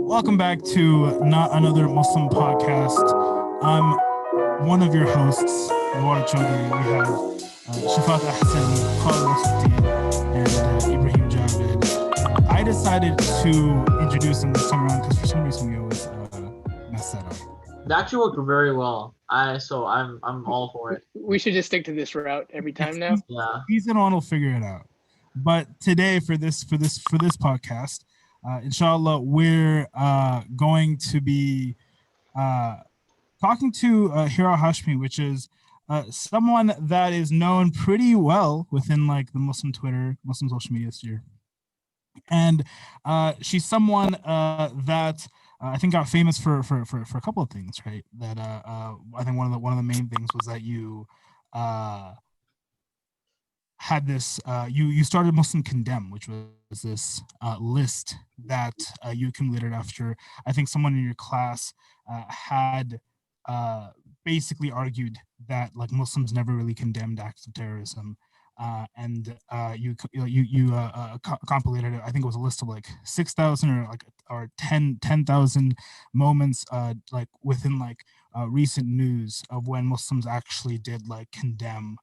Welcome back to Not Another Muslim Podcast. I'm one of your hosts, Nawar Chaudhry. We have Shafat Ahsan, Khalid Rasuddin, and Ibrahim Javed. I decided to introduce them this time around because for some reason we always mess that up. That actually worked very well. So I'm all for it. We should just stick to this route every time now. Yeah. Season one will figure it out. But today for this podcast, inshallah, we're going to be talking to Heraa Hashmi, which is someone that is known pretty well within like the Muslim Twitter, Muslim social media sphere. And she's someone that I think got famous for a couple of things, right? That I think one of the main things was that you had this you started Muslims Condemn, which was this list that you accumulated after I think someone in your class had basically argued that like Muslims never really condemned acts of terrorism. And you compilated it. I think it was a list of like 6,000 or 10,000 moments like within like recent news of when Muslims actually did like condemn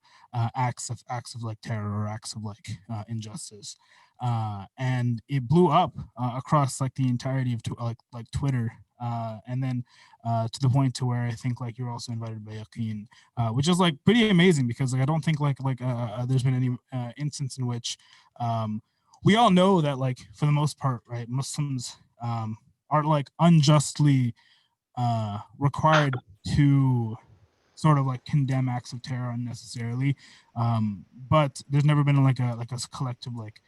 acts of like terror or acts of like injustice, and it blew up across like the entirety of like Twitter. And then to the point to where I think like you're also invited by Yaqeen, which is like pretty amazing because like I don't think like there's been any instance in which we all know that like for the most part, right, Muslims are like unjustly required to sort of like condemn acts of terror unnecessarily, but there's never been like a collective like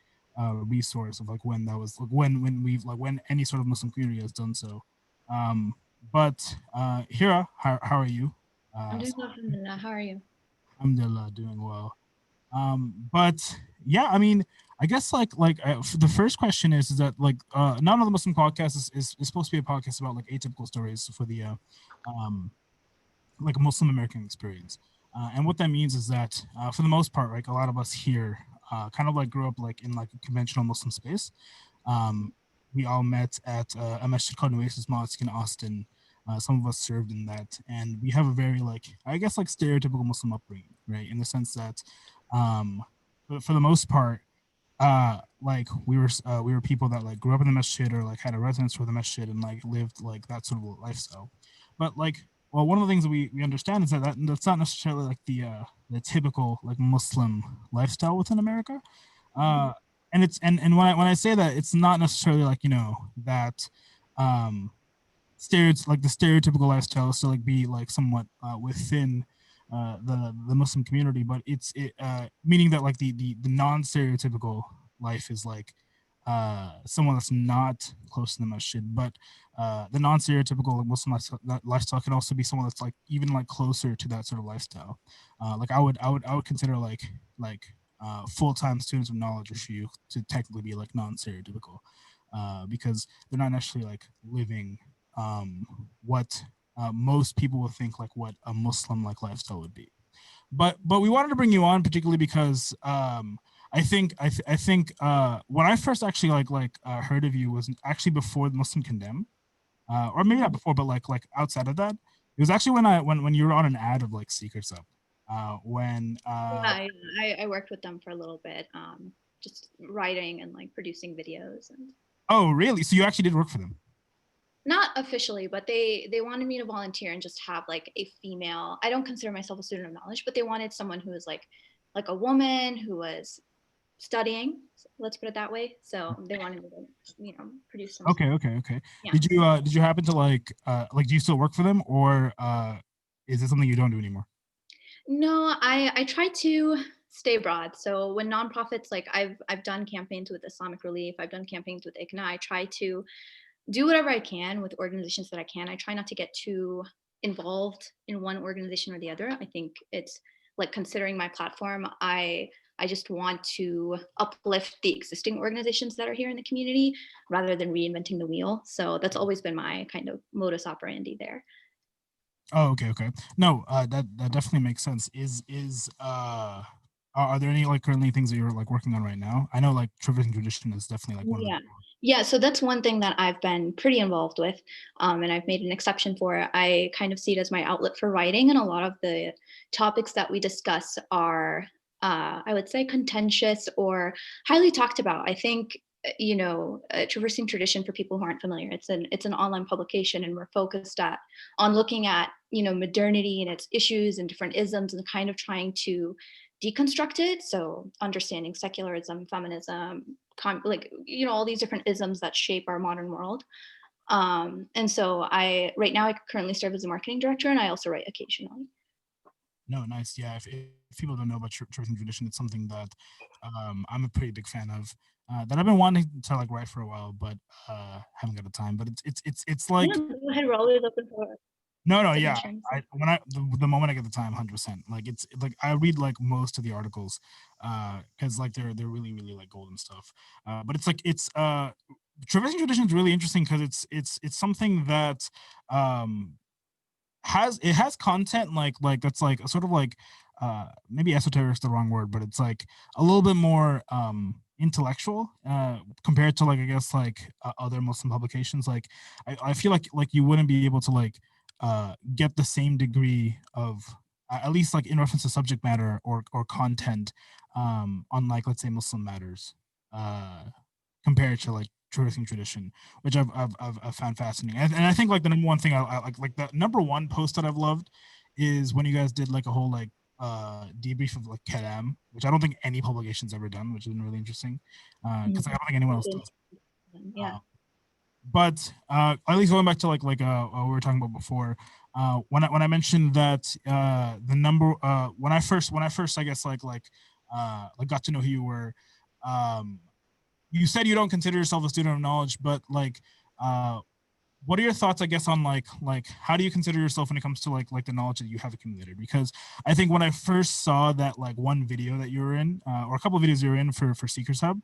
resource of like when that was like when any sort of Muslim community has done so. But Heraa, how are you? I'm doing well, alhamdulillah. How are you? Alhamdulillah, doing well. But yeah, I mean, I guess the first question is that like Not Another Muslim Podcast is supposed to be a podcast about like atypical stories for the like a Muslim American experience, and what that means is that for the most part, like a lot of us here kind of like grew up like in like a conventional Muslim space. We all met at a masjid called Oasis Mosque in Austin. Some of us served in that, and we have a very like I guess like stereotypical Muslim upbringing, right? In the sense that, but for the most part, like we were people that like grew up in the masjid or like had a residence for the masjid and like lived like that sort of lifestyle. But like, well, one of the things that we understand is that's not necessarily like the typical like Muslim lifestyle within America. And it's and when I say that, it's not necessarily like, you know, that the stereotypical lifestyle is to like be like somewhat within the Muslim community, but it's meaning that like the non-stereotypical life is like someone that's not close to the masjid, but the non-stereotypical Muslim lifestyle can also be someone that's like even like closer to that sort of lifestyle. Like I would consider like full-time students of knowledge or shuyukh to technically be like non-stereotypical, because they're not necessarily like living what most people would think like what a Muslim like lifestyle would be. But we wanted to bring you on particularly because I think when I first actually heard of you was actually before the Muslim Condemn, or maybe not before, but like outside of that. It was actually when you were on an ad of like Secrets Up. I worked with them for a little bit, just writing and like producing videos. And oh, really? So you actually did work for them? Not officially, but they wanted me to volunteer and just have like a female. I don't consider myself a student of knowledge, but they wanted someone who was like a woman who was studying. Let's put it that way. So they wanted me to, you know, produce some. Okay. Yeah. Did you happen to like do you still work for them, or is it something you don't do anymore? No, I try to stay broad. So when nonprofits, like I've done campaigns with Islamic Relief, I've done campaigns with ICNA, I try to do whatever I can with organizations that I can. I try not to get too involved in one organization or the other. I think it's like, considering my platform, I just want to uplift the existing organizations that are here in the community rather than reinventing the wheel. So that's always been my kind of modus operandi there. Oh, okay. No, that definitely makes sense. Are there any like currently things that you're like working on right now? I know like Tradition is definitely like one of them. Yeah, so that's one thing that I've been pretty involved with, and I've made an exception for. I kind of see it as my outlet for writing, and a lot of the topics that we discuss are, I would say, contentious or highly talked about. I think, Traversing Tradition, for people who aren't familiar, it's an online publication, and we're focused on looking at modernity and its issues and different isms, and kind of trying to deconstruct it. So understanding secularism, feminism, all these different isms that shape our modern world. And so right now I currently serve as a marketing director, and I also write occasionally. No, nice. Yeah, if people don't know about Truth and Tradition, it's something that I'm a pretty big fan of. That I've been wanting to like write for a while, but haven't got the time. But it's like Yeah, go ahead. We're always open for no, yeah. submissions. The moment I get the time, 100%. Like it's like I read like most of the articles, because like they're really really like golden stuff. But it's Traversing Tradition is really interesting because it's something that um has content like that's like a sort of like maybe esoteric is the wrong word, but it's like a little bit more intellectual compared to like I guess like other Muslim publications. Like I feel like you wouldn't be able to like get the same degree of at least like in reference to subject matter or content on like let's say Muslim matters compared to like Traversing Tradition, which I've found fascinating. And I think like the number one thing I like the number one post that I've loved is when you guys did like a whole like debrief of like Kalam, which I don't think any publication's ever done, which has been really interesting. Because I don't think anyone else does. Yeah. But at least going back to like what we were talking about before, when I mentioned that the number when I first I guess like got to know who you were, you said you don't consider yourself a student of knowledge, but like what are your thoughts I guess on like how do you consider yourself when it comes to like the knowledge that you have accumulated? Because I think when I first saw that like one video that you were in or a couple of videos you were in for Seekers Hub,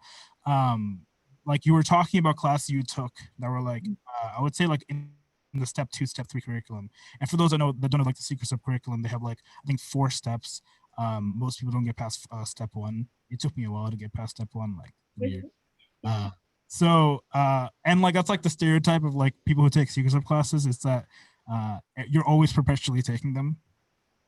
like you were talking about classes you took that were like I would say like in the step 2 step 3 curriculum. And for those that don't know like the Seekers Hub curriculum, they have like I think 4 steps. Most people don't get past step 1. It took me a while to get past step 1, like 3 years. And like that's like the stereotype of like people who take Seekers Hub classes is that you're always perpetually taking them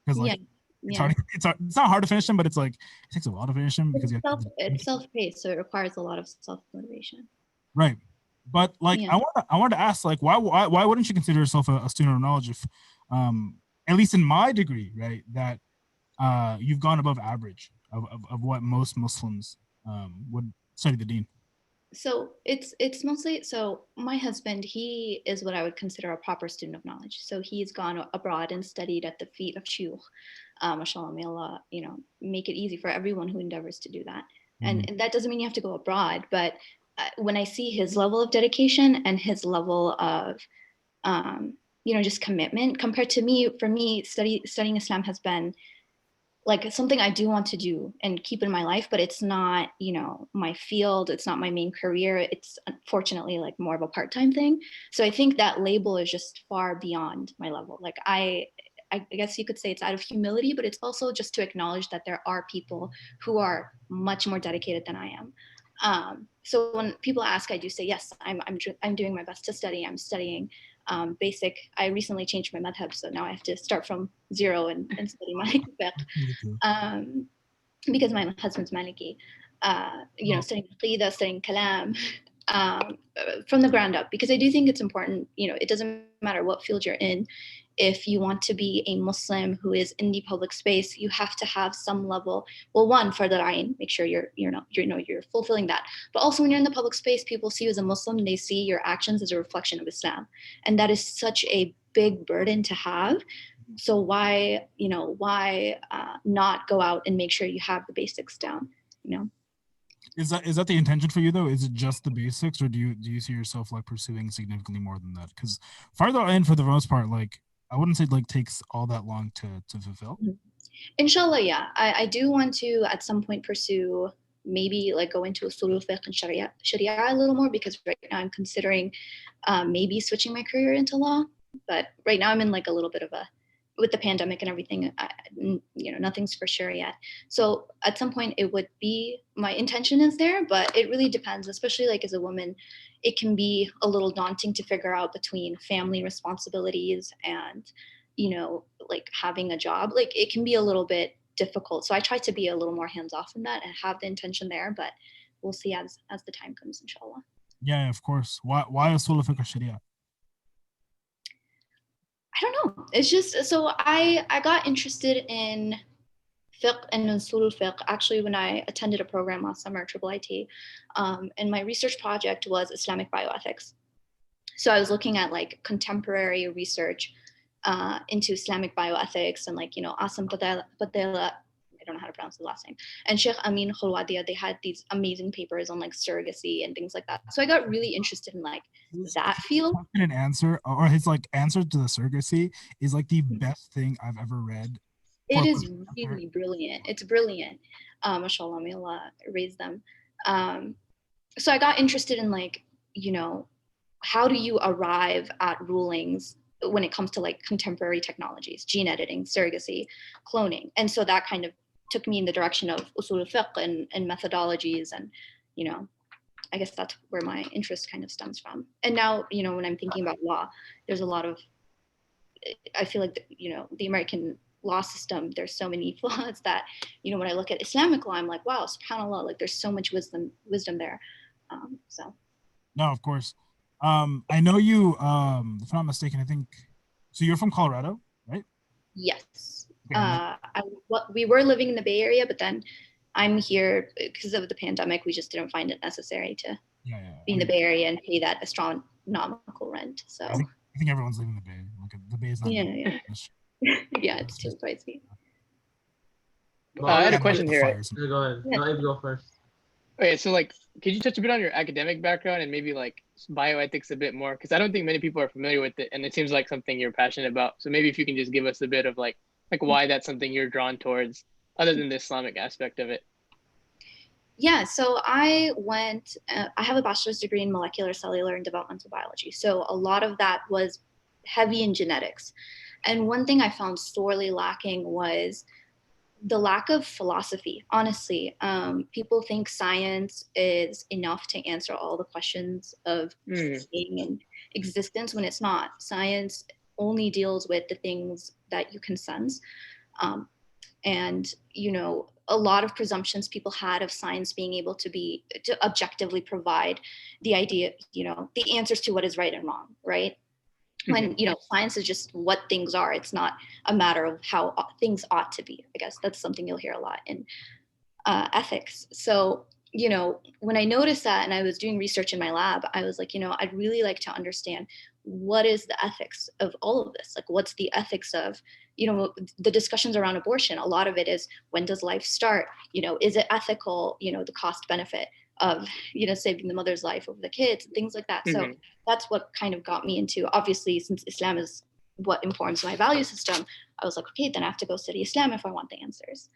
because like it's not hard to finish them, but it's like it takes a while to finish them because it's self-paced, so it requires a lot of self-motivation. Right. But like I wanted to ask like why wouldn't you consider yourself a student of knowledge if at least in my degree, right, that you've gone above average of what most Muslims would study the deen. So it's mostly, so my husband, he is what I would consider a proper student of knowledge. So he's gone abroad and studied at the feet of shuyukh. Mashallah, may Allah, make it easy for everyone who endeavors to do that. And that doesn't mean you have to go abroad, but when I see his level of dedication and his level of, just commitment compared to me, for me, studying Islam has been like something I do want to do and keep in my life, but it's not, my field. It's not my main career. It's unfortunately like more of a part-time thing. So I think that label is just far beyond my level. Like I guess you could say it's out of humility, but it's also just to acknowledge that there are people who are much more dedicated than I am. So when people ask, I do say, yes, I'm doing my best to study. I'm studying basic. I recently changed my madhab, so now I have to start from zero and study my fiqh. Because my husband's Maliki. Studying aqidah, studying kalam from the ground up, because I do think it's important. It doesn't matter what field you're in. If you want to be a Muslim who is in the public space, you have to have some level. Well, one, for the ayn, make sure you're fulfilling that. But also when you're in the public space, people see you as a Muslim, they see your actions as a reflection of Islam. And that is such a big burden to have. So why not go out and make sure you have the basics down, Is that the intention for you though? Is it just the basics, or do you see yourself like pursuing significantly more than that? Because farther in, for the most part, like I wouldn't say like takes all that long to fulfill. Inshallah, yeah. I do want to at some point pursue, maybe like go into usul fiqh and sharia a little more, because right now I'm considering maybe switching my career into law. But right now I'm in like a little bit of a with the pandemic and everything, nothing's for sure yet. So at some point it would be, my intention is there, but it really depends, especially like as a woman, it can be a little daunting to figure out between family responsibilities and, like having a job. Like it can be a little bit difficult. So I try to be a little more hands-off in that and have the intention there, but we'll see as the time comes, inshallah. Yeah, of course. Why Usul al-Fiqh Sharia? I don't know. It's just, so I got interested in fiqh and usul fiqh actually when I attended a program last summer, IIIT, and my research project was Islamic bioethics. So I was looking at like contemporary research into Islamic bioethics, and like, Asim Padela, I don't know how to pronounce the last name, and Sheikh Amin Khulwadia, they had these amazing papers on like surrogacy and things like that. So I got really interested in like that field. An answer, or his like answer to the surrogacy is like the best thing I've ever read. It is really brilliant. It's brilliant. Mashallah, may Allah raise them. So I got interested in like, how do you arrive at rulings when it comes to like contemporary technologies, gene editing, surrogacy, cloning. And so that kind of took me in the direction of usul al-fiqh and methodologies. And, I guess that's where my interest kind of stems from. And now, when I'm thinking about law, there's a lot of, I feel like, the American law system, there's so many flaws that, when I look at Islamic law, I'm like, wow, subhanAllah, like there's so much wisdom there. So. No, of course. I know you, if I'm not mistaken, I think, so you're from Colorado, right? Yes. We were living in the Bay Area, but then I'm here because of the pandemic. We just didn't find it necessary to be in the Bay Area and pay that astronomical rent. So I think everyone's leaving the Bay. Like the Bay is not. Yeah. Yeah, it's too pricey. I had a question here. Go ahead. Yeah. No, go first. Okay, so like, could you touch a bit on your academic background and maybe like bioethics a bit more? Because I don't think many people are familiar with it, and it seems like something you're passionate about. So maybe if you can just give us a bit of like why that's something you're drawn towards, other than the Islamic aspect of it. Yeah, so I have a bachelor's degree in molecular, cellular, and developmental biology. So a lot of that was heavy in genetics. And one thing I found sorely lacking was the lack of philosophy. Honestly, people think science is enough to answer all the questions of being and existence when it's not. Science only deals with the things that you can sense. And, a lot of presumptions people had of science being able to objectively provide the idea, the answers to what is right and wrong, right? When, science is just what things are. It's not a matter of how things ought to be. I guess that's something you'll hear a lot in ethics. So, when I noticed that and I was doing research in my lab, I was like, I'd really like to understand what is the ethics of all of this? Like, what's the ethics of, the discussions around abortion? A lot of it is, when does life start? Is it ethical, the cost benefit of, saving the mother's life over the kids and things like that. So that's what kind of got me into, obviously, since Islam is what informs my value system, I was like, okay, then I have to go study Islam if I want the answers.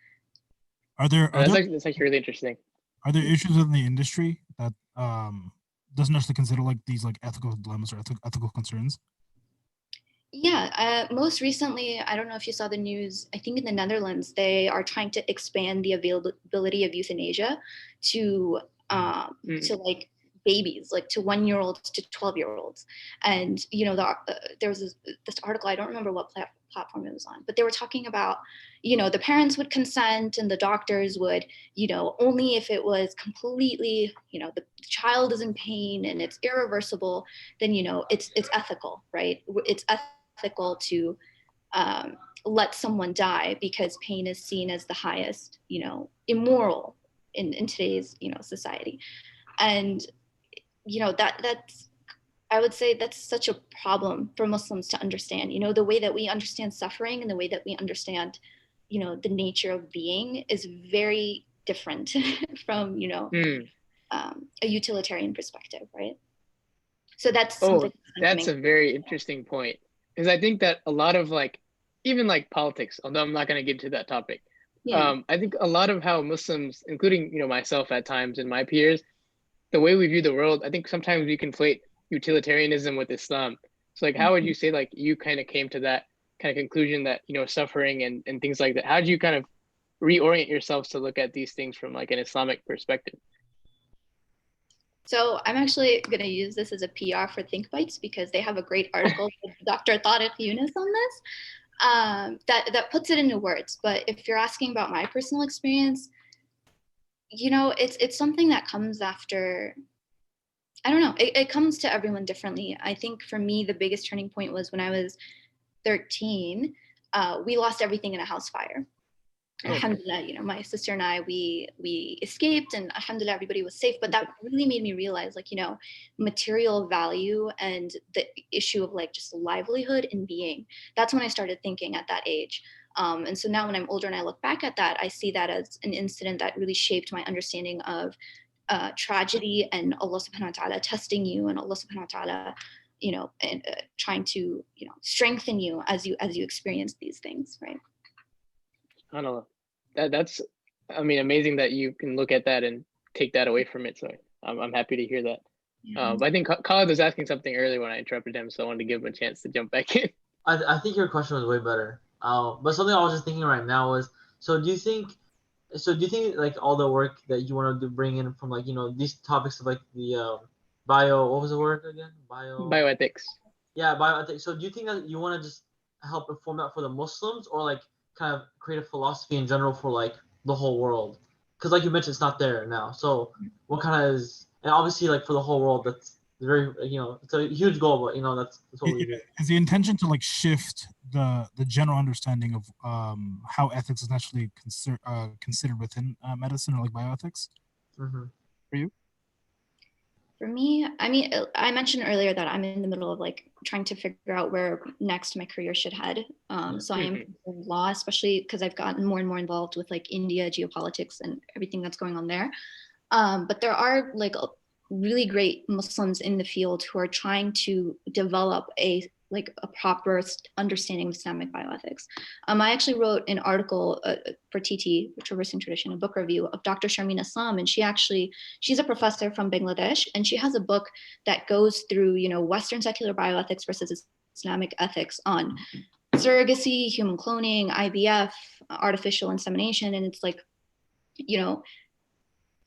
That's actually really interesting. Are there issues in the industry that doesn't actually consider like these like ethical dilemmas or ethical concerns? Yeah, most recently, I don't know if you saw the news, I think in the Netherlands, they are trying to expand the availability of euthanasia to like babies, like to 1-year-olds to 12-year-olds. And, there was this article, I don't remember what platform it was on, but they were talking about, the parents would consent and the doctors would, only if it was completely, the child is in pain and it's irreversible, then, it's ethical, right? It's ethical to let someone die because pain is seen as the highest, immoral in today's, society. And, that's, I would say that's such a problem for Muslims to understand, the way that we understand suffering and the way that we understand, the nature of being is very different from, a utilitarian perspective, right? So that's something. That's a very interesting point. Because I think that a lot of even politics, although I'm not going to get to that topic, I think a lot of how Muslims, including, myself at times and my peers, the way we view the world, I think sometimes we conflate utilitarianism with Islam. So how would you say you kind of came to that kind of conclusion that, suffering and things like that? How did you kind of reorient yourselves to look at these things from like an Islamic perspective? So I'm actually going to use this as a PR for Think Bites because they have a great article with Dr. Tariq Yunus on this that puts it into words. But if you're asking about my personal experience, it's something that comes after, I don't know, it comes to everyone differently. I think for me, the biggest turning point was when I was 13. We lost everything in a house fire. Alhamdulillah, my sister and I, we escaped, and alhamdulillah, everybody was safe. But that really made me realize, material value and the issue of just livelihood and being. That's when I started thinking at that age. And so now when I'm older and I look back at that, I see that as an incident that really shaped my understanding of tragedy and Allah subhanahu wa ta'ala testing you, and Allah subhanahu wa ta'ala, and trying to, strengthen you as you experience these things, right? I don't know. That's, amazing that you can look at that and take that away from it. So I'm happy to hear that. Yeah. But I think Khalid was asking something earlier when I interrupted him, so I wanted to give him a chance to jump back in. I think your question was way better. But something I was just thinking right now was, do you think all the work that you want to bring in from these topics of the bio, what was the word again? Bioethics. Yeah, bioethics. So do you think that you want to just help inform that for the Muslims, or kind of create a philosophy in general for the whole world? Because you mentioned, it's not there now. So what kind of is, and obviously for the whole world, that's very, it's a huge goal, but that's what we do. Is the intention to shift the general understanding of how ethics is naturally considered within medicine, or bioethics? Mm-hmm. For you? For me, I mentioned earlier that I'm in the middle of trying to figure out where next my career should head. So I am in law, especially because I've gotten more and more involved with India geopolitics and everything that's going on there. But there are really great Muslims in the field who are trying to develop a proper understanding of Islamic bioethics. I actually wrote an article for TT, Traversing Tradition, a book review of Dr. Sharmeen Aslam, and she's a professor from Bangladesh, and she has a book that goes through, Western secular bioethics versus Islamic ethics on surrogacy, human cloning, IVF, artificial insemination, and it's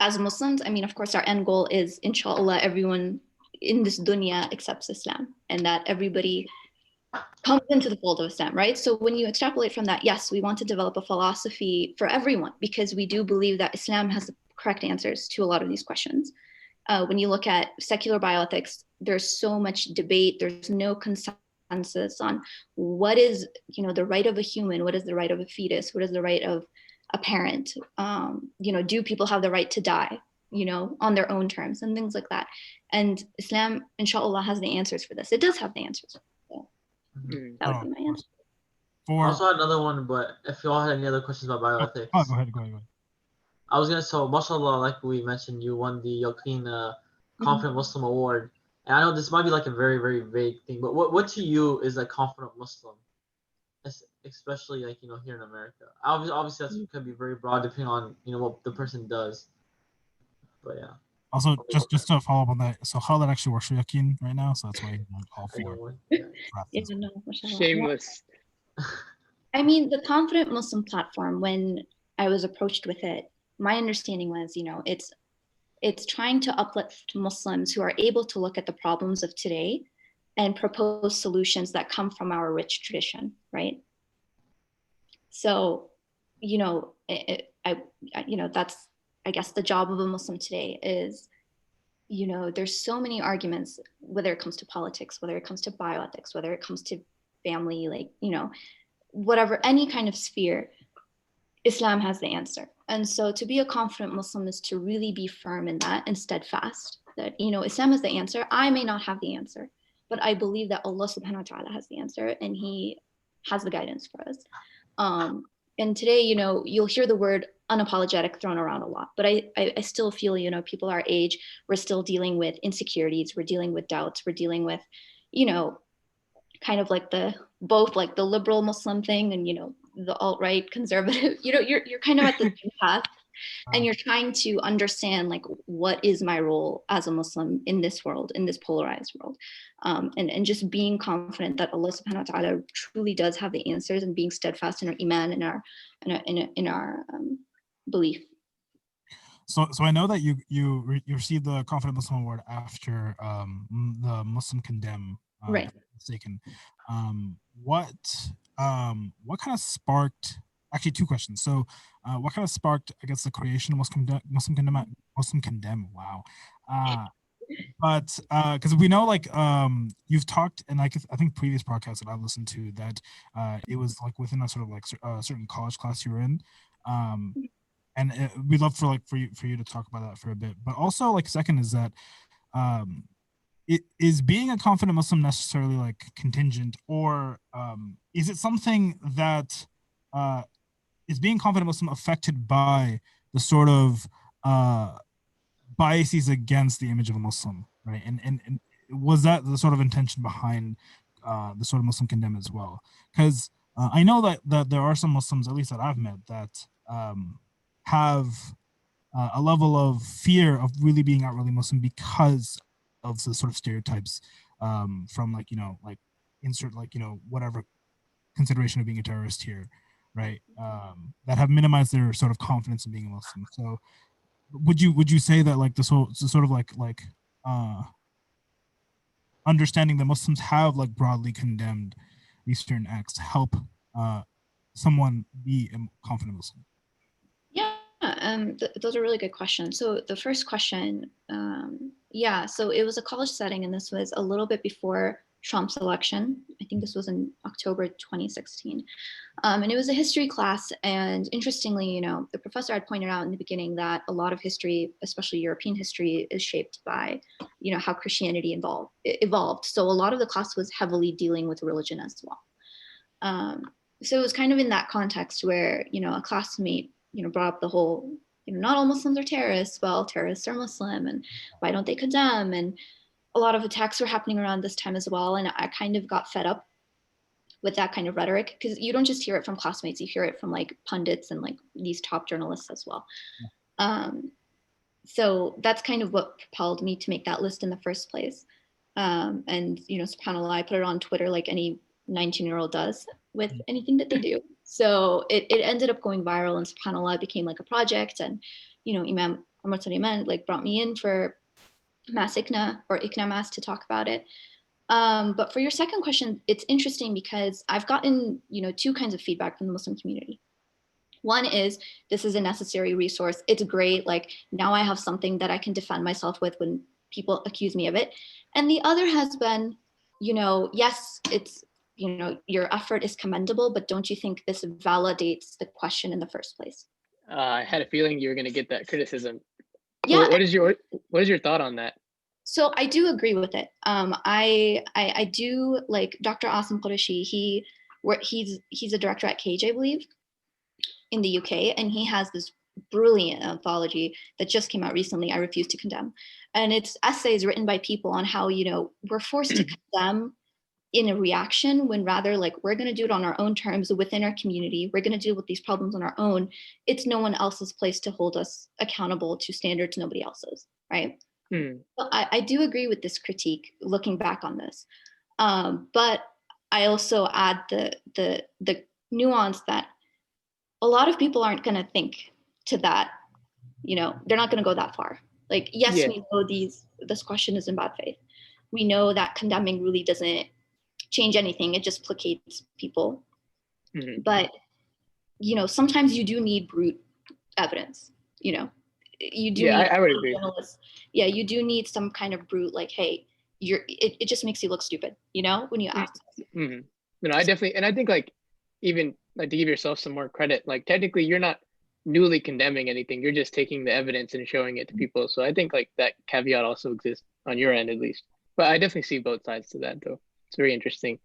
as Muslims, of course, our end goal is, inshallah, everyone in this dunya accepts Islam, and that everybody comes into the fold of Islam, right? So when you extrapolate from that, yes, we want to develop a philosophy for everyone, because we do believe that Islam has the correct answers to a lot of these questions. When you look at secular bioethics, there's so much debate. There's no consensus on what is, the right of a human, what is the right of a fetus, what is the right of a parent. Do people have the right to die, on their own terms, and things like that. And Islam, inshallah, has the answers for this. It does have the answers. So that would be my answer. I also had another one, but if you all had any other questions about bioethics. Go ahead. I was going to say, mashallah, like we mentioned, you won the Yaqeen Confident Muslim Award. And I know this might be a very, very vague thing, but what to you is a confident Muslim? Especially here in America. Obviously that could be very broad depending on what the person does. But yeah. Also, just to follow up on that, so Khalid actually works for Yaqeen right now, so that's why he's on call for. Shameless. The Confident Muslim platform, when I was approached with it, my understanding was, it's trying to uplift Muslims who are able to look at the problems of today and propose solutions that come from our rich tradition, right? So, that's, I guess, the job of a Muslim today is, there's so many arguments, whether it comes to politics, whether it comes to bioethics, whether it comes to family, whatever, any kind of sphere, Islam has the answer. And so to be a confident Muslim is to really be firm in that and steadfast that, Islam is the answer. I may not have the answer, but I believe that Allah subhanahu wa ta'ala has the answer, and He has the guidance for us. And today, you'll hear the word unapologetic thrown around a lot, but I still feel, people our age, we're still dealing with insecurities, we're dealing with doubts, we're dealing with, kind of both the liberal Muslim thing and, the alt-right conservative, you're kind of at the same path. And you're trying to understand like, what is my role as a Muslim in this world, in this polarized world, and just being confident that Allah subhanahu wa ta'ala truly does have the answers, and being steadfast in our iman, in our belief. So I know that you received the Confident Muslim Award after the Muslim Condemn, Right. if I'm not mistaken. What kind of sparked? Actually, two questions. So, what kind of sparked, I guess, the creation of Muslim Condemn? Wow. But because we know, like, you've talked, and like I think previous podcasts that I listened to, that it was like within a sort of like certain college class you were in. And we'd love for you to talk about that for a bit. But also, like, second is that is being a confident Muslim necessarily like contingent, or is it something that is being confident Muslim affected by the sort of biases against the image of a Muslim, right? And was that the sort of intention behind the sort of Muslim Condemn as well? Because I know that there are some Muslims, at least that I've met, that have a level of fear of really being outwardly Muslim because of the sort of stereotypes from like, like insert like, whatever consideration of being a terrorist here, right? That have minimized their sort of confidence in being a Muslim. So would you say that like the sort of like understanding that Muslims have like broadly condemned these certain acts to help someone be a confident Muslim? Yeah, those are really good questions. So the first question, yeah, so it was a college setting, and this was a little bit before Trump's election. I think this was in October 2016. And it was a history class. And interestingly, the professor had pointed out in the beginning that a lot of history, especially European history, is shaped by, how Christianity evolved. So a lot of the class was heavily dealing with religion as well. So it was kind of in that context where, a classmate, brought up the whole, not all Muslims are terrorists. Well, terrorists are Muslim, and why don't they condemn? And a lot of attacks were happening around this time as well. And I kind of got fed up with that kind of rhetoric, because you don't just hear it from classmates, you hear it from like pundits and like these top journalists as well. So that's kind of what propelled me to make that list in the first place. And, subhanAllah, I put it on Twitter like any 19-year-old does with anything that they do. So it ended up going viral, and subhanAllah, it became like a project. And, Imam Ahmad Suleiman like brought me in for Mass Ikna or Ikna Mass to talk about it. But for your second question, it's interesting because I've gotten, two kinds of feedback from the Muslim community. One is, this is a necessary resource. It's great. Like, now I have something that I can defend myself with when people accuse me of it. And the other has been, yes, it's, your effort is commendable, but don't you think this validates the question in the first place? I had a feeling you were going to get that criticism. Yeah. What is your thought on that? So I do agree with it. I do like Dr. Asim Qureshi. He's a director at Cage, I believe, in the UK, and he has this brilliant anthology that just came out recently, I Refuse to Condemn. And it's essays written by people on how, we're forced to condemn in a reaction, when rather like we're going to do it on our own terms within our community. We're going to deal with these problems on our own. It's no one else's place to hold us accountable to standards nobody else's, right? So I do agree with this critique looking back on this. But I also add the nuance that a lot of people aren't going to think to that, they're not going to go that far. Like, yes, yeah. We know this question is in bad faith. We know that condemning really doesn't change anything. It just placates people. But, sometimes you do need brute evidence, you do. Yeah, I would agree. Yeah, you do need some kind of brute, like, hey, it just makes you look stupid, when you ask. I definitely, and I think like, even like to give yourself some more credit, like technically you're not newly condemning anything. You're just taking the evidence and showing it to people. So I think like that caveat also exists on your end, at least. But I definitely see both sides to that, though. It's very interesting.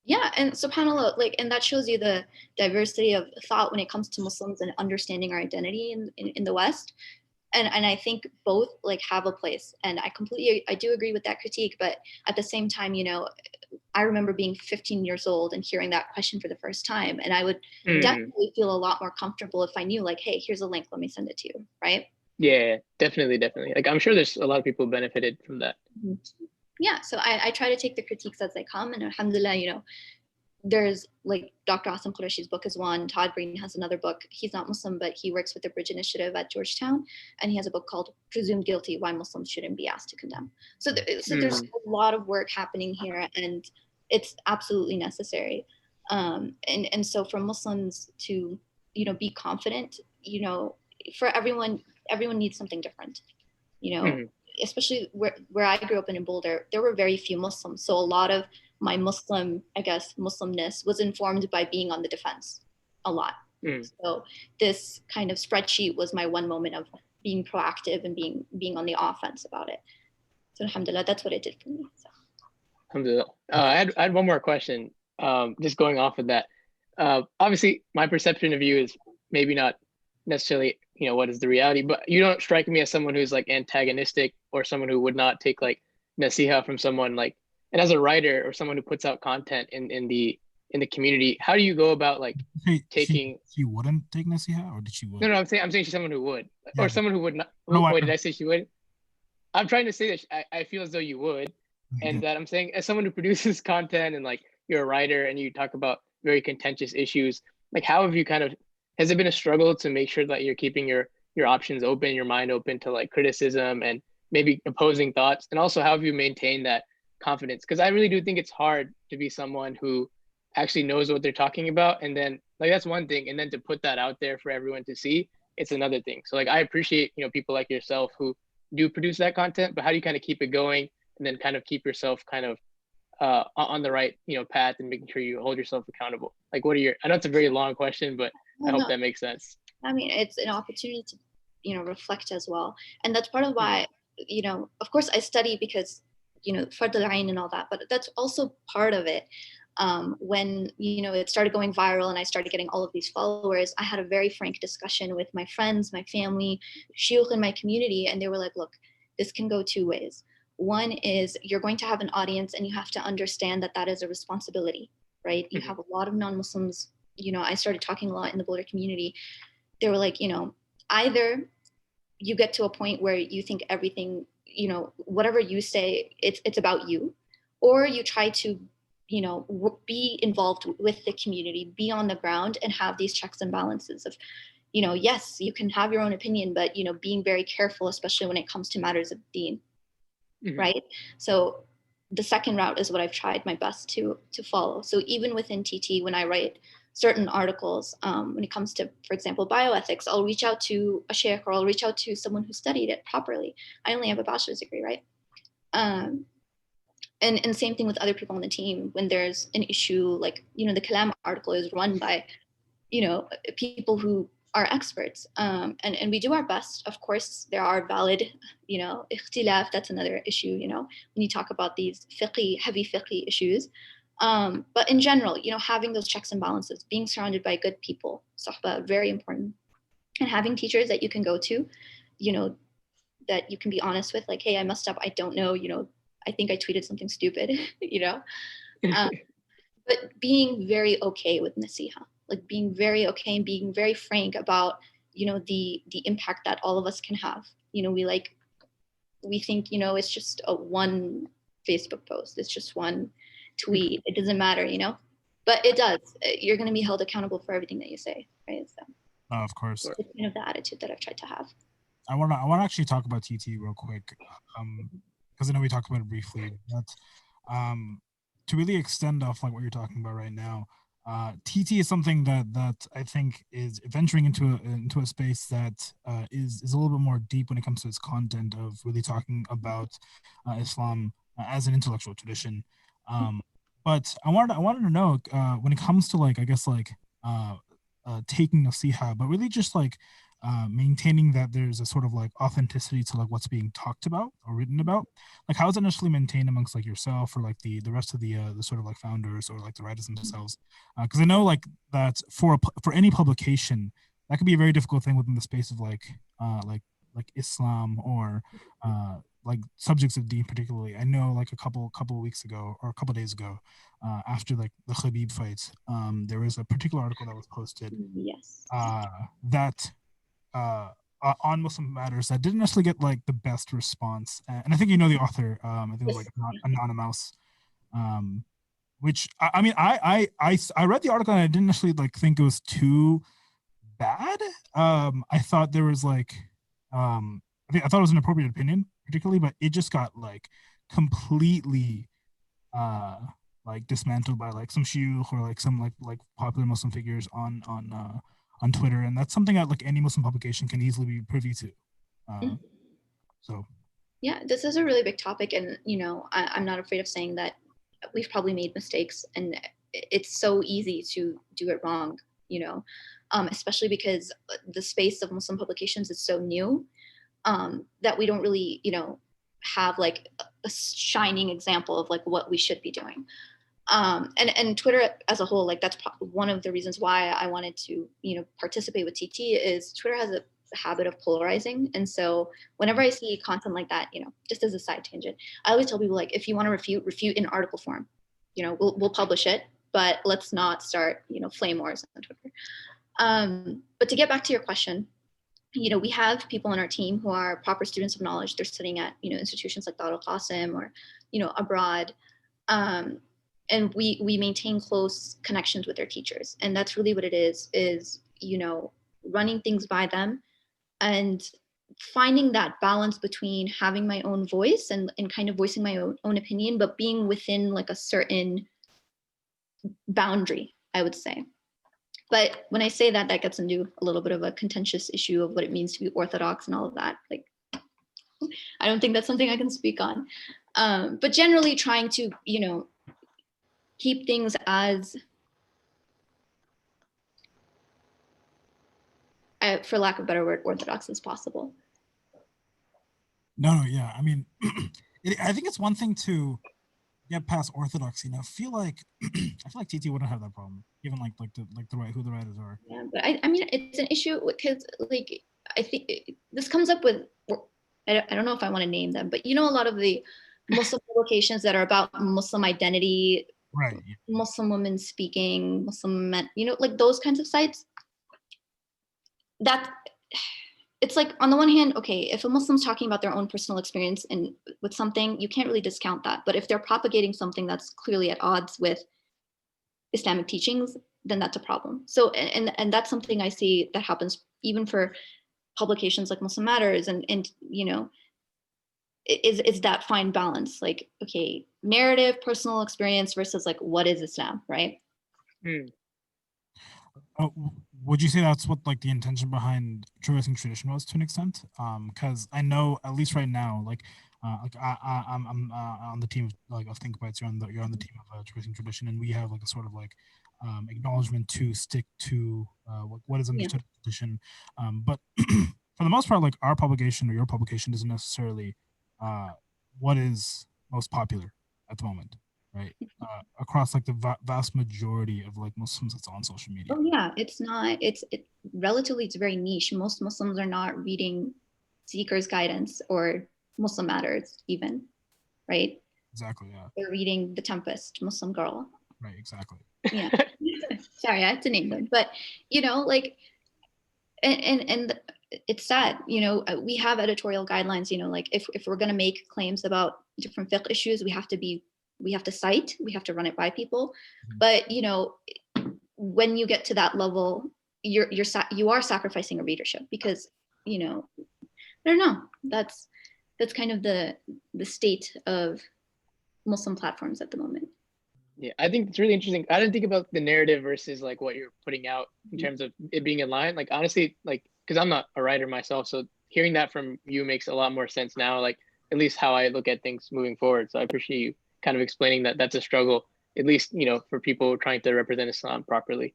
Yeah, and subhanAllah, like, and that shows you the diversity of thought when it comes to Muslims and understanding our identity in the West. And I think both like have a place. And I do agree with that critique, but at the same time, I remember being 15 years old and hearing that question for the first time. And I would Mm. definitely feel a lot more comfortable if I knew, like, hey, here's a link, let me send it to you, right? Yeah, definitely. Like, I'm sure there's a lot of people who benefited from that. Yeah, so I try to take the critiques as they come, and alhamdulillah, you know, there's like Dr. Asim Qureshi's book is one. Todd Green has another book. He's not Muslim, but he works with the Bridge Initiative at Georgetown, and he has a book called Presumed Guilty: Why Muslims Shouldn't Be Asked to Condemn. So there's a lot of work happening here, and it's absolutely necessary. And so for Muslims to, you know, be confident, you know, for everyone needs something different, you know. Especially where I grew up in Boulder, there were very few Muslims. So a lot of my Muslim, I guess, Muslimness was informed by being on the defense a lot. So this kind of spreadsheet was my one moment of being proactive and being on the offense about it. So alhamdulillah, that's what it did for me. So. Alhamdulillah. I had one more question, just going off of that. Obviously, my perception of you is maybe not necessarily, you know, what is the reality, but you don't strike me as someone who's like antagonistic or someone who would not take like nasiha from someone like, and as a writer or someone who puts out content in the community, how do you go about like taking? She wouldn't take nasiha, or did she would? No, I'm saying she's someone who would, Yeah. or someone who would not. No, wait, did I say she would? I'm trying to say that I feel as though you would, and that I'm saying as someone who produces content and like you're a writer and you talk about very contentious issues, like how have you kind of, has it been a struggle to make sure that you're keeping your options open, your mind open to like criticism and maybe opposing thoughts? And also, how have you maintained that confidence? Because I really do think it's hard to be someone who actually knows what they're talking about, and then like that's one thing, and then to put that out there for everyone to see, it's another thing. So like I appreciate, you know, people like yourself who do produce that content, but how do you kind of keep it going and then kind of keep yourself kind of on the right, you know, path and making sure you hold yourself accountable? Like what are your, I know it's a very long question, but I hope that makes sense. I mean, it's an opportunity to, you know, reflect as well. And that's part of why, you know, of course I study because, you know, fard al-ain and all that, but that's also part of it. When, you know, it started going viral and I started getting all of these followers, I had a very frank discussion with my friends, my family, shuyukh in my community, and they were like, look, this can go two ways. One is you're going to have an audience and you have to understand that that is a responsibility, right? You have a lot of non-Muslims, you know, I started talking a lot in the Boulder community. They were like, you know, either you get to a point where you think everything, you know, whatever you say, it's about you, or you try to, you know, be involved with the community, be on the ground and have these checks and balances of, you know, yes, you can have your own opinion, but, you know, being very careful, especially when it comes to matters of deen, right? So the second route is what I've tried my best to follow. So even within TT, when I write certain articles, when it comes to, for example, bioethics, I'll reach out to a sheikh or I'll reach out to someone who studied it properly. I only have a bachelor's degree, right? And same thing with other people on the team. When there's an issue, like, you know, the Kalam article is run by, you know, people who are experts. And we do our best. Of course, there are valid, you know, ikhtilaf, that's another issue, you know, when you talk about these heavy fiqhi issues. But in general, you know, having those checks and balances, being surrounded by good people, sohbah, very important. And having teachers that you can go to, you know, that you can be honest with, like, hey, I messed up, I don't know, you know, I think I tweeted something stupid, you know. But being very okay with nasiha, like being very okay and being very frank about, you know, the impact that all of us can have. You know, we think, you know, it's just a one Facebook post, it's just one tweet, it doesn't matter, you know, but it does. You're going to be held accountable for everything that you say, right? So of course, it's kind of the attitude that I've tried to have. I want to actually talk about TT real quick, because I know we talked about it briefly, but to really extend off like what you're talking about right now, TT is something that I think is venturing into a space that is a little bit more deep when it comes to its content of really talking about Islam as an intellectual tradition. But I wanted to know when it comes to like, I guess like taking nasiha, but really just like maintaining that there's a sort of like authenticity to like what's being talked about or written about. Like how is it initially maintained amongst like yourself or like the rest of the sort of like founders or like the writers themselves? Because I know like that for any publication that could be a very difficult thing within the space of like like Islam or like subjects of deen particularly. I know like a couple of weeks ago or a couple of days ago, after like the Khabib fight, there was a particular article that was posted Yes. that on Muslim matters that didn't necessarily get like the best response. And I think you know the author. I think it was like Anonymous. Which I mean, I read the article and I didn't necessarily like think it was too bad. I thought there was like, I thought it was an appropriate opinion, particularly, but it just got like completely like dismantled by like some shuyukh or like some like popular Muslim figures on Twitter, and that's something that like any Muslim publication can easily be privy to. So yeah, this is a really big topic, and I'm not afraid of saying that we've probably made mistakes, and it's so easy to do it wrong, especially because the space of Muslim publications is so new, that we don't really have like a shining example of like what we should be doing. And Twitter as a whole, like that's one of the reasons why I wanted to, participate with TT is Twitter has a habit of polarizing. And so whenever I see content like that, just as a side tangent, I always tell people like, if you want to refute in article form, we'll publish it, but let's not start, flame wars on Twitter. But to get back to your question, we have people on our team who are proper students of knowledge. They're studying at, institutions like Darul Qasim or, abroad. And we maintain close connections with their teachers. And that's really what it is, running things by them and finding that balance between having my own voice and kind of voicing my own opinion, but being within like a certain boundary, I would say. But when I say that, that gets into a little bit of a contentious issue of what it means to be Orthodox and all of that. Like, I don't think that's something I can speak on. But generally trying to, keep things as, for lack of a better word, Orthodox as possible. No, yeah. I mean, I think it's one thing to get past orthodoxy. Now, I feel like TT wouldn't have that problem, given who the writers are. Yeah, but I mean, it's an issue because like I think this comes up with, I don't know if I want to name them, but a lot of the Muslim publications that are about Muslim identity, right? Muslim women speaking, Muslim men, like those kinds of sites. That it's like on the one hand, okay, if a Muslim's talking about their own personal experience and with something, you can't really discount that. But if they're propagating something that's clearly at odds with Islamic teachings, then that's a problem. So, and that's something I see that happens even for publications like Muslim Matters, and is that fine balance, like, okay, narrative, personal experience versus like what is Islam, right? Would you say that's what like the intention behind Traversing Tradition was to an extent? Because I know at least right now, like I'm on the team of Think Bites. You're on the team of Traversing Tradition, and we have like a sort of like acknowledgement to stick to what is understood in tradition. But for the most part, like our publication or your publication isn't necessarily what is most popular at the moment, right? Across like the vast majority of like Muslims that's on social media. Oh yeah, it's not. It's relatively, it's very niche. Most Muslims are not reading Seeker's Guidance or Muslim Matters even, right? Exactly. Yeah. They're reading The Tempest, Muslim Girl. Right. Exactly. Yeah. Sorry, I had to name them, but like, and it's sad. We have editorial guidelines. Like if we're gonna make claims about different fiqh issues, we have to cite, we have to run it by people. But when you get to that level, you are sacrificing a readership because I don't know, that's kind of the state of Muslim platforms at the moment. Yeah, I think it's really interesting. I didn't think about the narrative versus like what you're putting out in terms of it being in line. Like honestly, like because I'm not a writer myself, so hearing that from you makes a lot more sense now. Like at least how I look at things moving forward. So I appreciate you kind of explaining that that's a struggle, at least for people trying to represent Islam properly.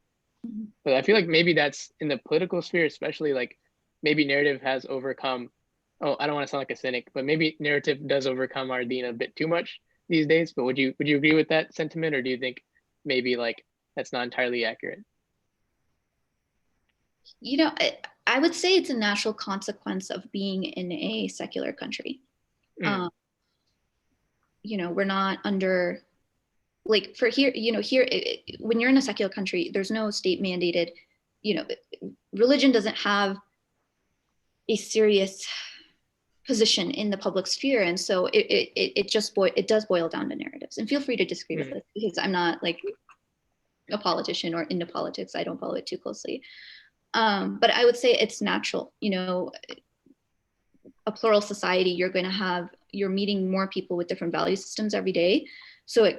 But I feel like maybe that's in the political sphere, especially like maybe narrative has overcome. Oh, I don't want to sound like a cynic, but maybe narrative does overcome our deen a bit too much these days. But would you agree with that sentiment, or do you think maybe like that's not entirely accurate? You know, I would say it's a natural consequence of being in a secular country. Mm. You know, we're not under, like, for here, you know, here, when you're in a secular country, there's no state mandated, you know, religion doesn't have a serious position in the public sphere, and so it does boil down to narratives. And feel free to disagree with this, because I'm not like a politician or into politics. I don't follow it too closely. But I would say it's natural. You know, a plural society, you're meeting more people with different value systems every day. So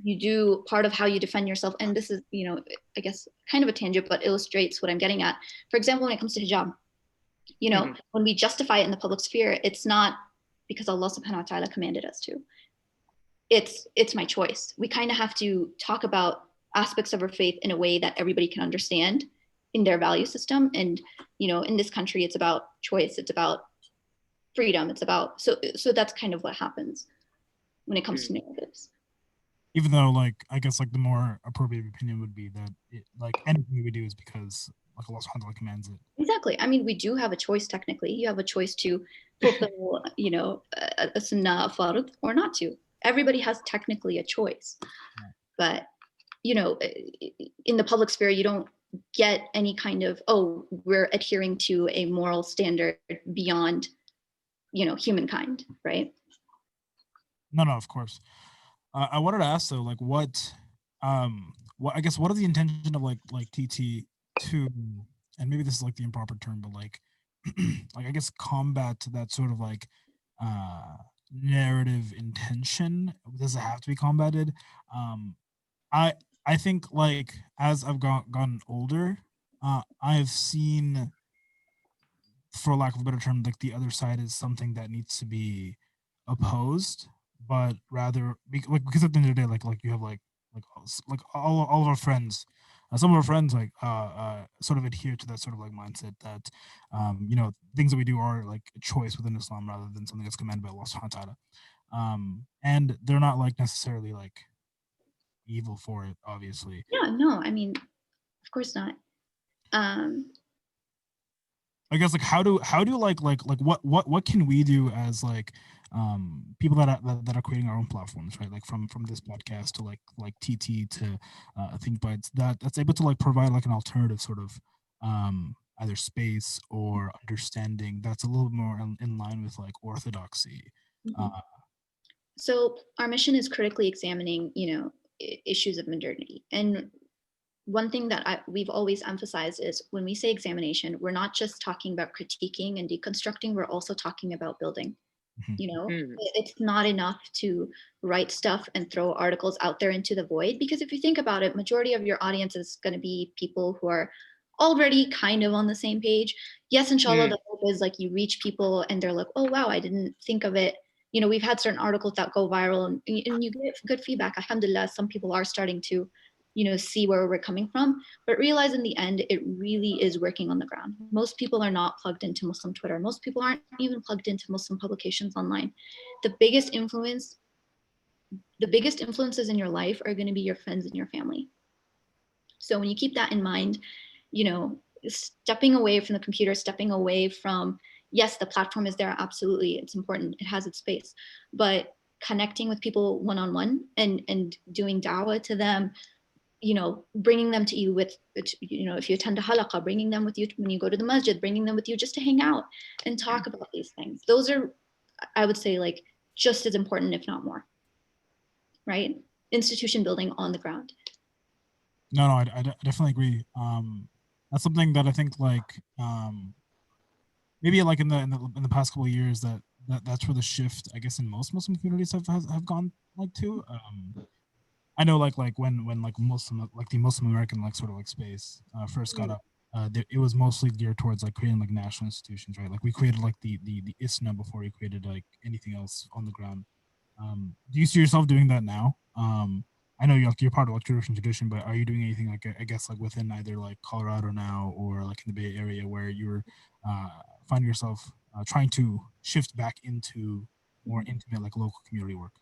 you do, part of how you defend yourself, and this is, you know, I guess kind of a tangent, but illustrates what I'm getting at. For example, when it comes to hijab, you know, when we justify it in the public sphere, it's not because Allah subhanahu wa ta'ala commanded us to. It's my choice. We kind of have to talk about aspects of our faith in a way that everybody can understand in their value system. And, you know, in this country, it's about choice. It's about freedom. It's about, so that's kind of what happens when it comes to narratives. Even though, like, I guess, like, the more appropriate opinion would be that like anything we do is because like Allah subhanahu wa ta'ala commands it. Exactly. I mean, we do have a choice. Technically, you have a choice to fulfill, you know, a sunnah, a fard, or not to. Everybody has technically a choice. But, you know, in the public sphere, you don't get any kind of, oh, we're adhering to a moral standard beyond, you know, humankind, right? No, of course. I wanted to ask though, like, what I guess, what is the intention of like TT to, and maybe this is like the improper term, but like, like, I guess, combat that sort of like narrative intention? Does it have to be combated? I think, like, as I've gotten older, I've seen, for lack of a better term, like, the other side is something that needs to be opposed, but rather because at the end of the day, like you have like all of our friends, some of our friends, like sort of adhere to that sort of like mindset that you know, things that we do are like a choice within Islam rather than something that's commanded by Allah subhanahu wa ta'ala. And they're not like necessarily like evil for it, obviously. Yeah, no, I mean, of course not. I guess, like, how do like what can we do as like people that are creating our own platforms, right? Like from this podcast to like TT to Think Bites, that's able to like provide like an alternative sort of either space or understanding that's a little more in line with like orthodoxy. So our mission is critically examining, you know, issues of modernity. And one thing that we've always emphasized is when we say examination, we're not just talking about critiquing and deconstructing, we're also talking about building. You know, it's not enough to write stuff and throw articles out there into the void, because if you think about it, majority of your audience is going to be people who are already kind of on the same page. Yes, inshallah, the hope is like you reach people and they're like, oh wow, I didn't think of it. You know, we've had certain articles that go viral and you get good feedback. Alhamdulillah, some people are starting to, you know, see where we're coming from, but realize in the end, it really is working on the ground. Most people are not plugged into Muslim Twitter. Most people aren't even plugged into Muslim publications online. The biggest influences in your life are going to be your friends and your family. So when you keep that in mind, you know, stepping away from the computer, stepping away from, yes, the platform is there, absolutely, it's important, it has its space, but connecting with people one-on-one and doing da'wah to them, you know, bringing them to you with, you know, if you attend a halaqah, bringing them with you when you go to the masjid, bringing them with you just to hang out and talk about these things. Those are, I would say, like just as important, if not more, right? Institution building on the ground. No, I definitely agree. That's something that I think like maybe like in the past couple of years that's where the shift, I guess, in most Muslim communities have gone like to. I know like when like Muslim, like the Muslim American like sort of like space first got up, it was mostly geared towards like creating like national institutions, right? Like we created like the ISNA before we created like anything else on the ground. Do you see yourself doing that now? I know you're part of like tradition, but are you doing anything like I guess like within either like Colorado now or like in the Bay Area where you're finding yourself trying to shift back into more intimate like local community work?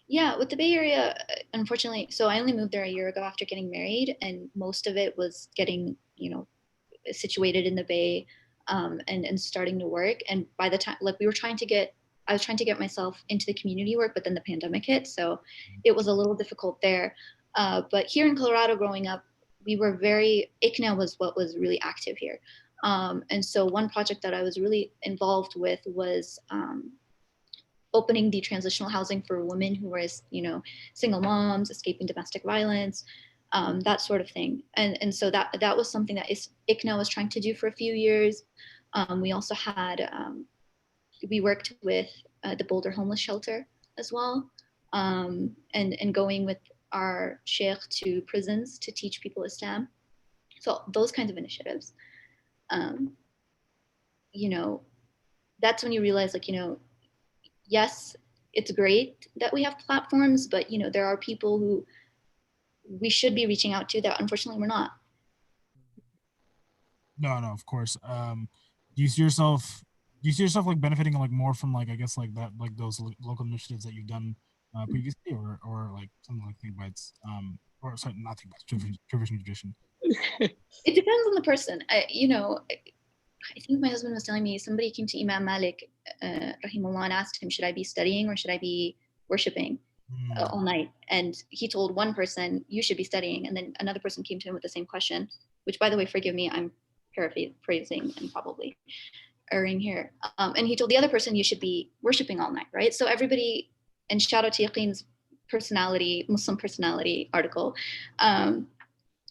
Yeah, with the Bay Area, unfortunately, so I only moved there a year ago after getting married, and most of it was getting, you know, situated in the Bay, and starting to work. And by the time, like, I was trying to get myself into the community work, but then the pandemic hit, so it was a little difficult there. But here in Colorado, growing up, we were ICNA was what was really active here. And so one project that I was really involved with was opening the transitional housing for women who were, single moms, escaping domestic violence, that sort of thing. And so that was something that ICNA was trying to do for a few years. We also had, we worked with the Boulder Homeless Shelter as well, and going with our sheikh to prisons to teach people Islam. So those kinds of initiatives. That's when you realize, like, yes, it's great that we have platforms, but there are people who we should be reaching out to that unfortunately we're not. No, of course. Do you see yourself like benefiting like more from like, I guess, like that, like those local initiatives that you've done previously, or like something like Think Bites, or sorry, not Think Bites, Privilege and Tradition? It depends on the person. I think my husband was telling me somebody came to Imam Malik, rahimahullah, and asked him, should I be studying or should I be worshiping all night? And he told one person, you should be studying. And then another person came to him with the same question, which, by the way, forgive me, I'm paraphrasing and probably erring here. And he told the other person, you should be worshiping all night, right? So everybody, and shout out to Yaqeen's Muslim personality article,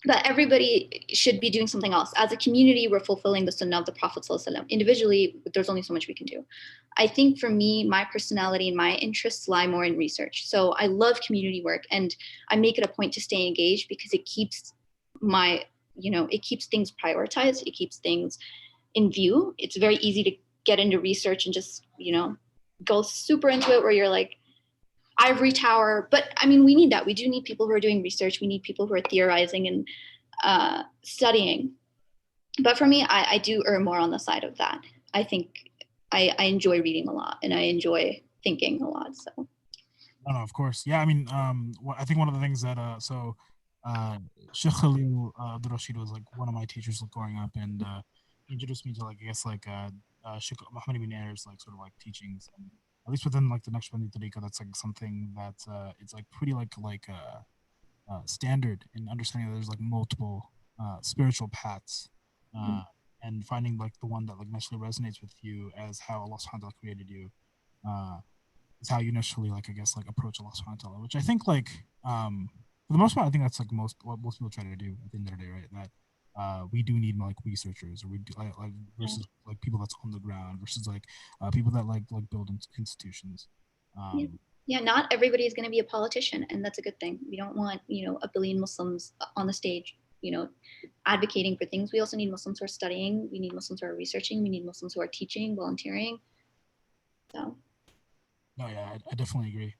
that everybody should be doing something else. As a community, we're fulfilling the sunnah of the Prophet ﷺ. Individually, there's only so much we can do. I think for me, my personality and my interests lie more in research. So I love community work, and I make it a point to stay engaged because it keeps it keeps things prioritized. It keeps things in view. It's very easy to get into research and just, go super into it where you're like, ivory tower. But I mean, we need that. We do need people who are doing research. We need people who are theorizing and studying. But for me, I do err more on the side of that. I think I enjoy reading a lot and I enjoy thinking a lot. So. No, of course. Yeah, I mean, I think one of the things that Sheikh Khalil Abdul Rashid was like one of my teachers growing up, and he introduced me to, like, I guess, like Sheikh Muhammad ibn Ayer's like sort of like teachings, and at least within like the Naqshbandi Tariqa, that's like something that it's like pretty like standard in understanding that there's like multiple spiritual paths, and finding like the one that like naturally resonates with you as how Allah subhanahu wa ta'ala created you, is how you naturally, like, I guess, like approach Allah subhanahu wa ta'ala, which I think, like, for the most part, I think that's like what most people try to do at the end of the day, right? That we do need like researchers, or we do like versus like people that's on the ground versus like people that like build institutions. Yeah, not everybody is going to be a politician, and that's a good thing. We don't want, a billion Muslims on the stage, advocating for things. We also need Muslims who are studying. We need Muslims who are researching. We need Muslims who are teaching, volunteering. So. No, yeah, I definitely agree.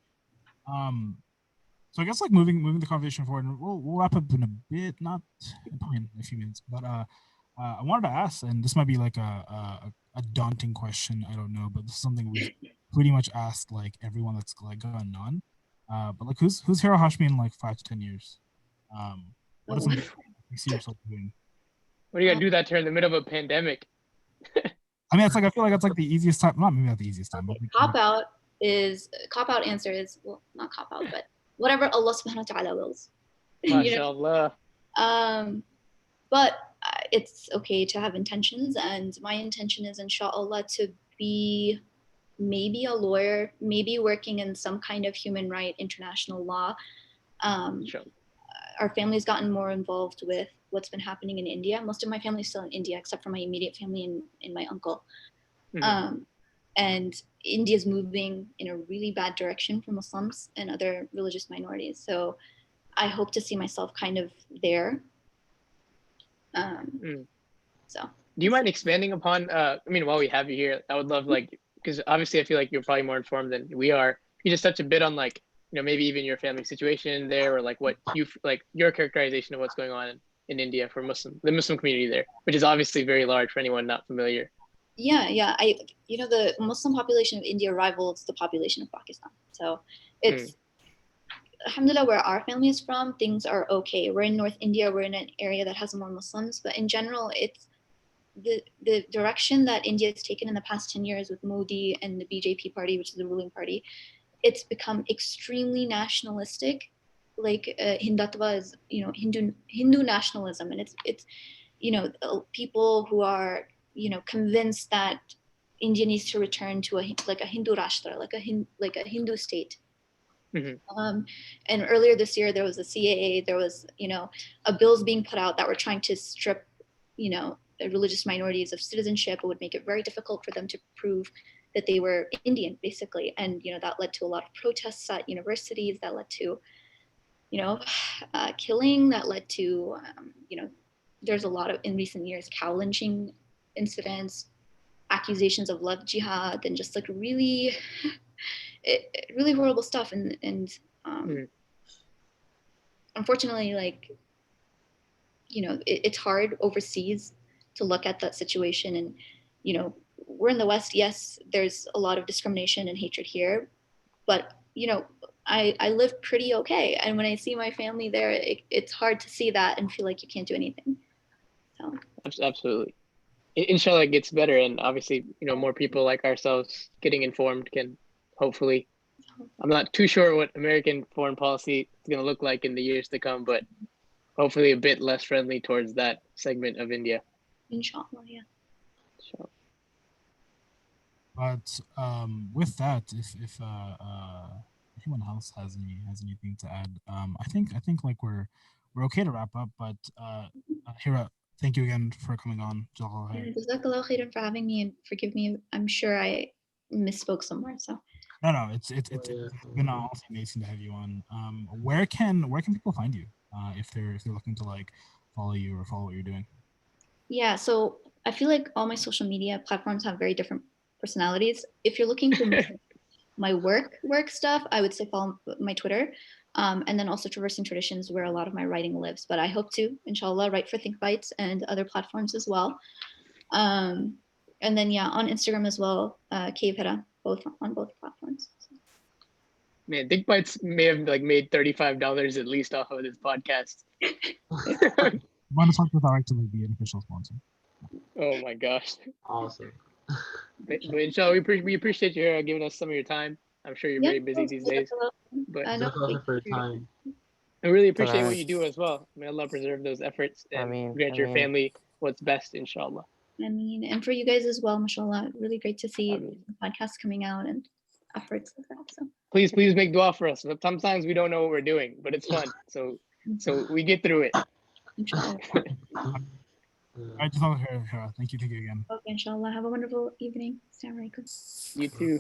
So I guess like moving the conversation forward, and we'll wrap up in a bit, not probably in a few minutes, but I wanted to ask, and this might be like a daunting question, I don't know, but this is something we've pretty much asked like everyone that's like gone on. But like, who's Heraa Hashmi in like 5 to 10 years? What is something you see yourself doing? What are you gonna do that during the middle of a pandemic? I mean, it's like, I feel like it's like the easiest time. Not maybe not the easiest time, but cop out answer is, well, not cop out, but whatever Allah subhanahu wa ta'ala wills. MashaAllah. But it's okay to have intentions, and my intention is, inshallah, to be maybe a lawyer, maybe working in some kind of human right international law. Sure. Our family's gotten more involved with what's been happening in India. Most of my family is still in India, except for my immediate family and my uncle. Mm-hmm. And India's moving in a really bad direction for Muslims and other religious minorities. So I hope to see myself kind of there. So. Do you mind expanding upon, I mean, while we have you here, I would love, like, because obviously I feel like you're probably more informed than we are. You just touch a bit on, like, maybe even your family situation there, or like what you, like your characterization of what's going on in India for the Muslim community there, which is obviously very large for anyone not familiar. Yeah. The Muslim population of India rivals the population of Pakistan. So it's, alhamdulillah, where our family is from, things are okay. We're in North India. We're in an area that has more Muslims, but in general, the direction that India has taken in the past 10 years with Modi and the BJP party, which is the ruling party, it's become extremely nationalistic. Like Hindutva is, Hindu nationalism, and it's people who are convinced that India needs to return to a Hindu rashtra, like a Hindu state. Mm-hmm. And earlier this year, there was a CAA, there was, a bills being put out that were trying to strip, religious minorities of citizenship. It would make it very difficult for them to prove that they were Indian, basically. And, that led to a lot of protests at universities, that led to, killing, that led to, there's a lot of, in recent years, cow lynching incidents, accusations of love jihad, and just like really really horrible stuff. And unfortunately, like, it's hard overseas to look at that situation. And, we're in the West. Yes, there's a lot of discrimination and hatred here, but, I live pretty okay. And when I see my family there, it's hard to see that and feel like you can't do anything. So. Absolutely. Inshallah, it gets better. And obviously, more people like ourselves getting informed can hopefully, I'm not too sure what American foreign policy is going to look like in the years to come, but hopefully a bit less friendly towards that segment of India. Inshallah, yeah. Sure. But with that, if anyone else has anything to add, I think like we're okay to wrap up. But Heraa, thank you again for coming on. Jazakallah khairan for having me, and forgive me. I'm sure I misspoke somewhere. So. No, it's been honestly amazing to have you on. Where can people find you if they're looking to like follow you or follow what you're doing? Yeah, so I feel like all my social media platforms have very different personalities. If you're looking for my work stuff, I would say follow my Twitter, and then also Traversing Traditions, where a lot of my writing lives. But I hope to, inshallah, write for Think Bites and other platforms as well. And then on Instagram as well, Heraa, on both platforms. So. Man, Think Bites may have made $35 at least off of this podcast. Want to talk with our to be an official sponsor? Oh my gosh! Awesome. But inshallah, we appreciate you giving us some of your time. I'm sure you're very busy these days, but for your time. I really appreciate what you do as well. May Allah preserve those efforts and grant your family what's best, inshallah. And for you guys as well, mashallah. Really great to see podcasts coming out and efforts like that. So please make dua for us. Sometimes we don't know what we're doing, but it's fun. So we get through it. Inshallah. Heraa, thank you again. Okay, inshallah. Have a wonderful evening. Assalamu alaikum. You too.